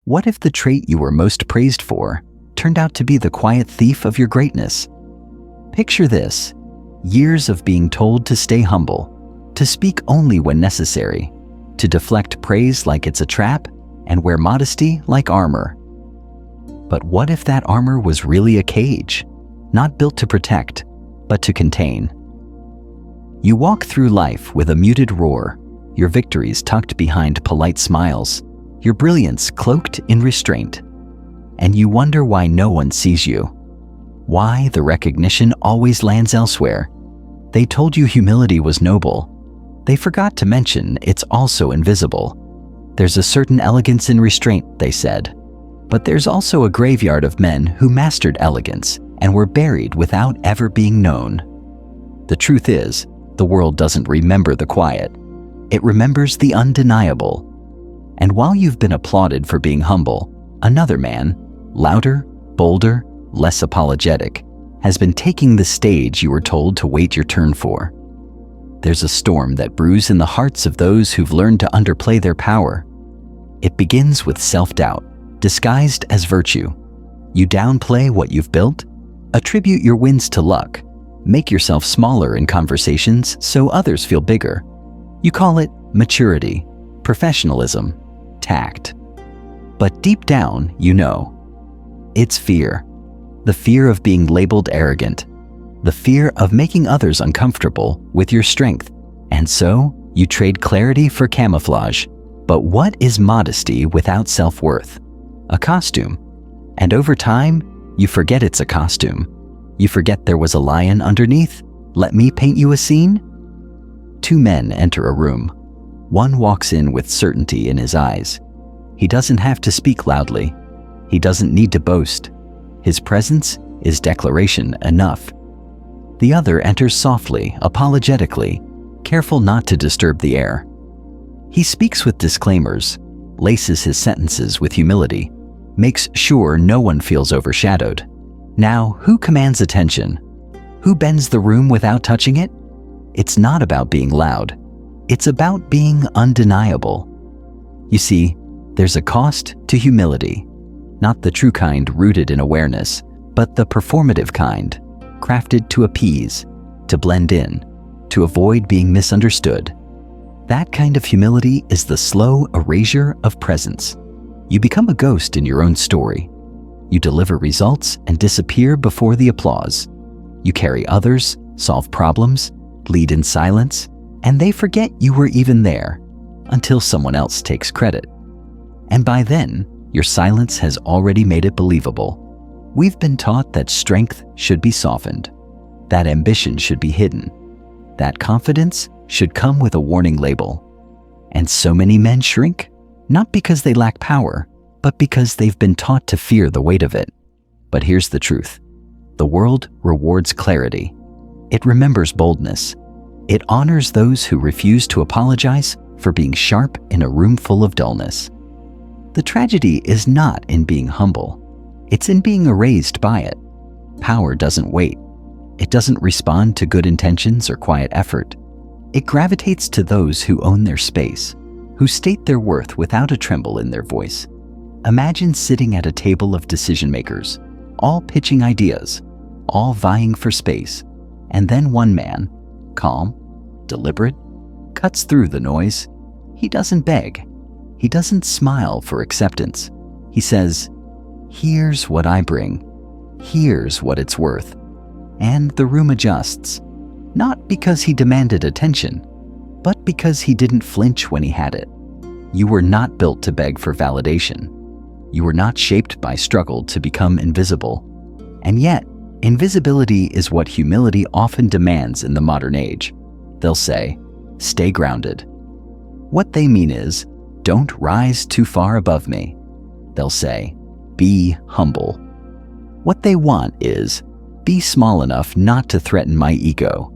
What if the trait you were most praised for turned out to be the quiet thief of your greatness? Picture this: years of being told to stay humble, to speak only when necessary, to deflect praise like it's a trap, and wear modesty like armor. But what if that armor was really a cage, not built to protect, but to contain? You walk through life with a muted roar, your victories tucked behind polite smiles, your brilliance cloaked in restraint. And you wonder why no one sees you, why the recognition always lands elsewhere. They told you humility was noble. They forgot to mention it's also invisible. There's a certain elegance in restraint, they said. But there's also a graveyard of men who mastered elegance and were buried without ever being known. The truth is, the world doesn't remember the quiet. It remembers the undeniable. And while you've been applauded for being humble, another man, louder, bolder, less apologetic, has been taking the stage you were told to wait your turn for. There's a storm that brews in the hearts of those who've learned to underplay their power. It begins with self-doubt, disguised as virtue. You downplay what you've built, attribute your wins to luck, make yourself smaller in conversations so others feel bigger. You call it maturity, professionalism, tact. But deep down, you know, it's fear. The fear of being labeled arrogant, the fear of making others uncomfortable with your strength. And so, you trade clarity for camouflage. But what is modesty without self-worth? A costume. And over time, you forget it's a costume. You forget there was a lion underneath. Let me paint you a scene. Two men enter a room. One walks in with certainty in his eyes. He doesn't have to speak loudly. He doesn't need to boast. His presence is declaration enough. The other enters softly, apologetically, careful not to disturb the air. He speaks with disclaimers, laces his sentences with humility, makes sure no one feels overshadowed. Now, who commands attention? Who bends the room without touching it? It's not about being loud. It's about being undeniable. You see, there's a cost to humility, not the true kind rooted in awareness, but the performative kind, crafted to appease, to blend in, to avoid being misunderstood. That kind of humility is the slow erasure of presence. You become a ghost in your own story. You deliver results and disappear before the applause. You carry others, solve problems, lead in silence, and they forget you were even there until someone else takes credit. And by then, your silence has already made it believable. We've been taught that strength should be softened, that ambition should be hidden, that confidence should come with a warning label. And so many men shrink, not because they lack power, but because they've been taught to fear the weight of it. But here's the truth. The world rewards clarity. It remembers boldness. It honors those who refuse to apologize for being sharp in a room full of dullness. The tragedy is not in being humble. It's in being erased by it. Power doesn't wait. It doesn't respond to good intentions or quiet effort. It gravitates to those who own their space, who state their worth without a tremble in their voice. Imagine sitting at a table of decision makers, all pitching ideas, all vying for space, and then one man, calm, deliberate, cuts through the noise. He doesn't beg. He doesn't smile for acceptance. He says, "Here's what I bring. Here's what it's worth." And the room adjusts, not because he demanded attention, but because he didn't flinch when he had it. You were not built to beg for validation. You were not shaped by struggle to become invisible. And yet, invisibility is what humility often demands in the modern age. They'll say, "Stay grounded." What they mean is, "Don't rise too far above me." They'll say, "Be humble." What they want is, "Be small enough not to threaten my ego."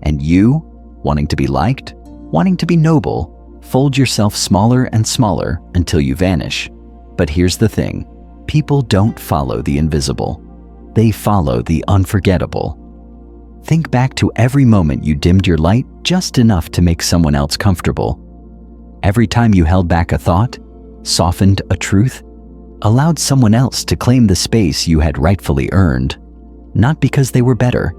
And you, wanting to be liked, wanting to be noble, fold yourself smaller and smaller until you vanish. But here's the thing. People don't follow the invisible. They follow the unforgettable. Think back to every moment you dimmed your light just enough to make someone else comfortable. Every time you held back a thought, softened a truth, allowed someone else to claim the space you had rightfully earned, not because they were better,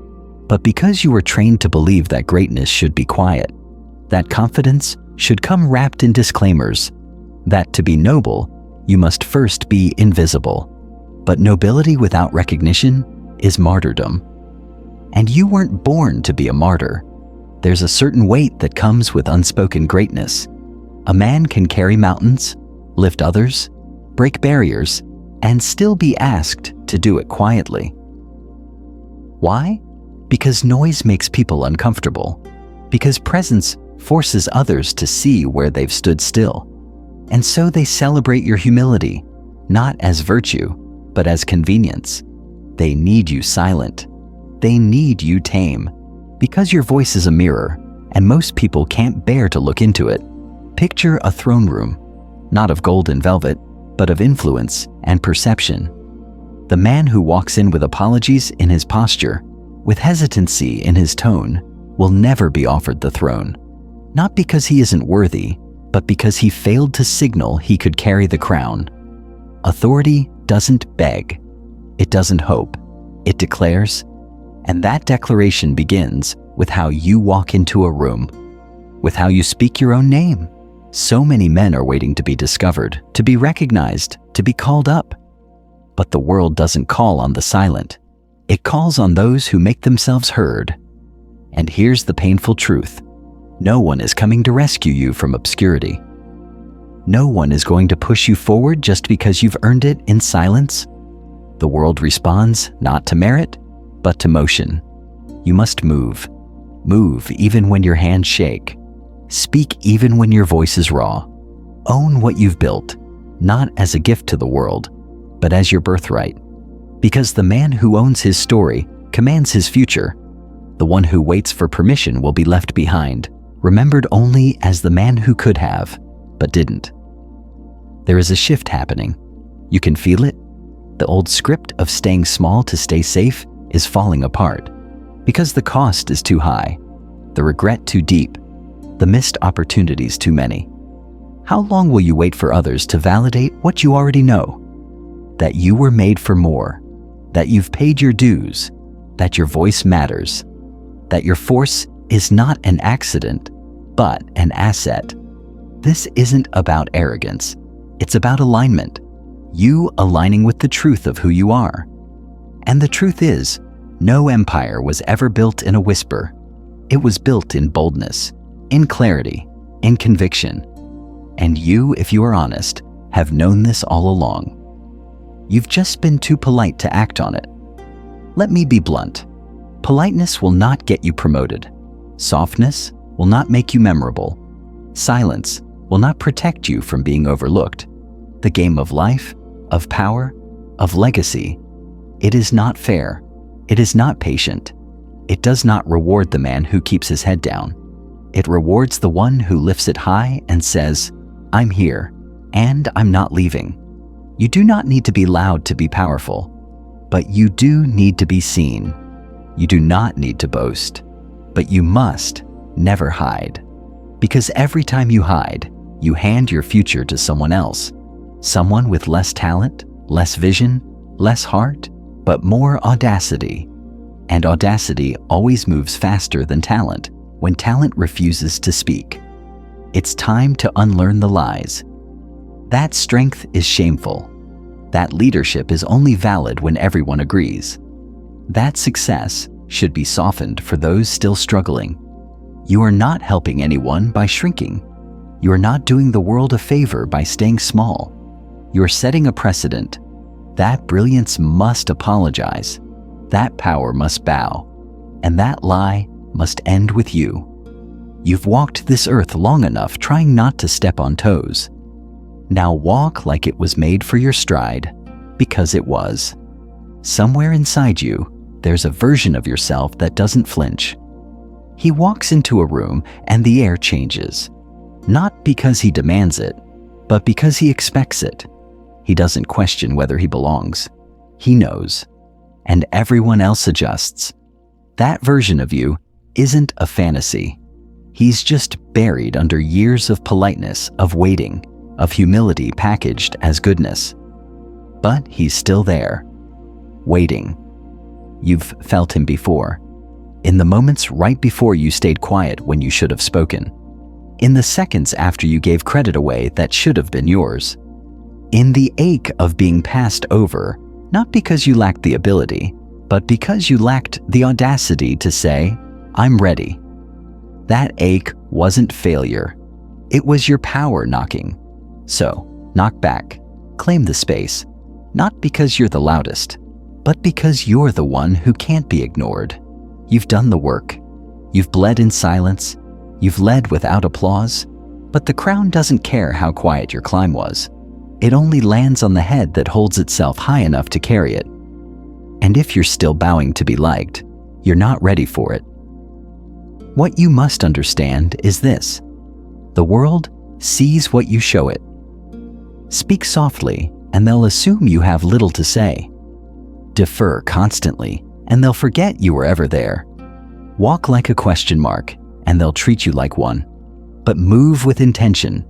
but because you were trained to believe that greatness should be quiet, that confidence should come wrapped in disclaimers, that to be noble, you must first be invisible. But nobility without recognition is martyrdom. And you weren't born to be a martyr. There's a certain weight that comes with unspoken greatness. A man can carry mountains, lift others, break barriers, and still be asked to do it quietly. Why? Because noise makes people uncomfortable. Because presence forces others to see where they've stood still. And so they celebrate your humility, not as virtue, but as convenience. They need you silent. They need you tame. Because your voice is a mirror, and most people can't bear to look into it. Picture a throne room, not of gold and velvet, but of influence and perception. The man who walks in with apologies in his posture, with hesitancy in his tone, will never be offered the throne. Not because he isn't worthy, but because he failed to signal he could carry the crown. Authority doesn't beg. It doesn't hope. It declares. And that declaration begins with how you walk into a room, with how you speak your own name. So many men are waiting to be discovered, to be recognized, to be called up. But the world doesn't call on the silent. It calls on those who make themselves heard. And here's the painful truth. No one is coming to rescue you from obscurity. No one is going to push you forward just because you've earned it in silence. The world responds not to merit, but to motion. You must move. Move even when your hands shake. Speak even when your voice is raw. Own what you've built, not as a gift to the world, but as your birthright. Because the man who owns his story commands his future. The one who waits for permission will be left behind, remembered only as the man who could have, but didn't. There is a shift happening. You can feel it. The old script of staying small to stay safe is falling apart because the cost is too high, the regret too deep, the missed opportunities too many. How long will you wait for others to validate what you already know? That you were made for more, that you've paid your dues, that your voice matters, that your force is not an accident, but an asset. This isn't about arrogance. It's about alignment. You aligning with the truth of who you are. And the truth is, no empire was ever built in a whisper. It was built in boldness, in clarity, in conviction. And you, if you are honest, have known this all along. You've just been too polite to act on it. Let me be blunt. Politeness will not get you promoted. Softness will not make you memorable. Silence will not protect you from being overlooked. The game of life, of power, of legacy, it is not fair. It is not patient. It does not reward the man who keeps his head down. It rewards the one who lifts it high and says, I'm here, and I'm not leaving. You do not need to be loud to be powerful, but you do need to be seen. You do not need to boast, but you must never hide. Because every time you hide, you hand your future to someone else. Someone with less talent, less vision, less heart, but more audacity. And audacity always moves faster than talent when talent refuses to speak. It's time to unlearn the lies. That strength is shameful. That leadership is only valid when everyone agrees. That success should be softened for those still struggling. You are not helping anyone by shrinking. You are not doing the world a favor by staying small. You are setting a precedent. That brilliance must apologize. That power must bow. And that lie must end with you. You've walked this earth long enough trying not to step on toes. Now walk like it was made for your stride, because it was. Somewhere inside you, there's a version of yourself that doesn't flinch. He walks into a room and the air changes. Not because he demands it, but because he expects it. He doesn't question whether he belongs. He knows. And everyone else adjusts. That version of you isn't a fantasy. He's just buried under years of politeness, of waiting, of humility packaged as goodness. But he's still there, waiting. You've felt him before, in the moments right before you stayed quiet when you should have spoken, in the seconds after you gave credit away that should have been yours, in the ache of being passed over, not because you lacked the ability, but because you lacked the audacity to say, "I'm ready." That ache wasn't failure. It was your power knocking. So, knock back. Claim the space. Not because you're the loudest, but because you're the one who can't be ignored. You've done the work. You've bled in silence. You've led without applause. But the crown doesn't care how quiet your climb was. It only lands on the head that holds itself high enough to carry it. And if you're still bowing to be liked, you're not ready for it. What you must understand is this: the world sees what you show it. Speak softly, and they'll assume you have little to say. Defer constantly, and they'll forget you were ever there. Walk like a question mark, and they'll treat you like one. But move with intention.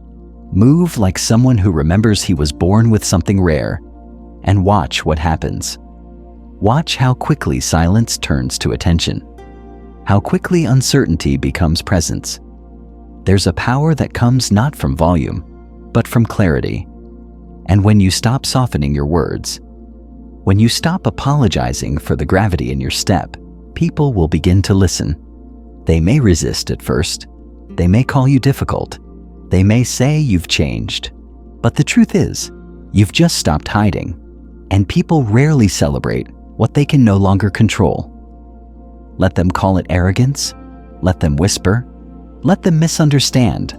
Move like someone who remembers he was born with something rare, and watch what happens. Watch how quickly silence turns to attention. How quickly uncertainty becomes presence. There's a power that comes not from volume, but from clarity. And when you stop softening your words, when you stop apologizing for the gravity in your step, people will begin to listen. They may resist at first. They may call you difficult. They may say you've changed. But the truth is, you've just stopped hiding. And people rarely celebrate what they can no longer control. Let them call it arrogance. Let them whisper. Let them misunderstand.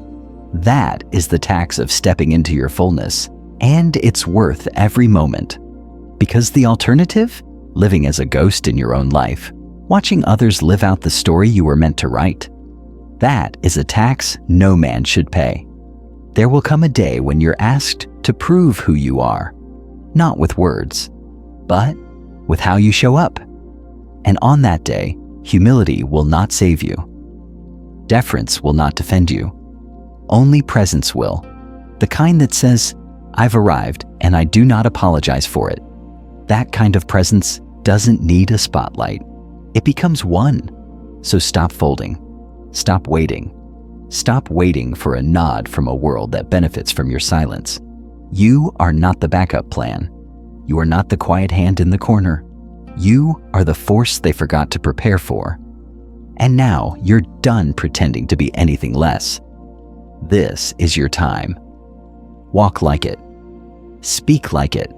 That is the tax of stepping into your fullness, and it's worth every moment. Because the alternative, living as a ghost in your own life, watching others live out the story you were meant to write, that is a tax no man should pay. There will come a day when you're asked to prove who you are, not with words, but with how you show up. And on that day, humility will not save you. Deference will not defend you. Only presence will. The kind that says, "I've arrived and I do not apologize for it." That kind of presence doesn't need a spotlight. It becomes one. So stop folding. Stop waiting. Stop waiting for a nod from a world that benefits from your silence. You are not the backup plan. You are not the quiet hand in the corner. You are the force they forgot to prepare for. And now you're done pretending to be anything less. This is your time. Walk like it. Speak like it.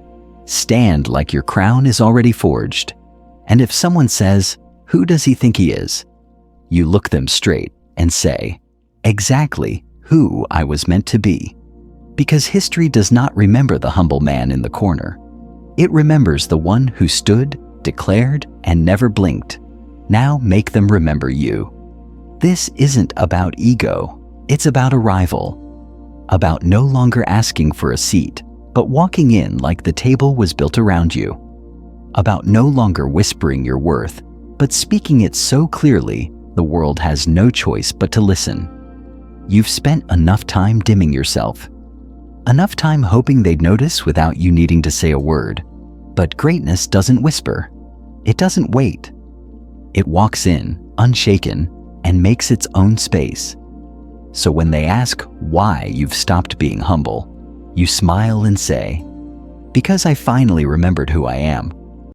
Stand like your crown is already forged. And if someone says, "Who does he think he is?" you look them straight and say, "Exactly who I was meant to be." Because history does not remember the humble man in the corner. It remembers the one who stood, declared, and never blinked. Now make them remember you. This isn't about ego. It's about arrival. About no longer asking for a seat, but walking in like the table was built around you. About no longer whispering your worth, but speaking it so clearly the world has no choice but to listen. You've spent enough time dimming yourself. Enough time hoping they'd notice without you needing to say a word. But greatness doesn't whisper. It doesn't wait. It walks in, unshaken, and makes its own space. So when they ask why you've stopped being humble, you smile and say, "Because I finally remembered who I am.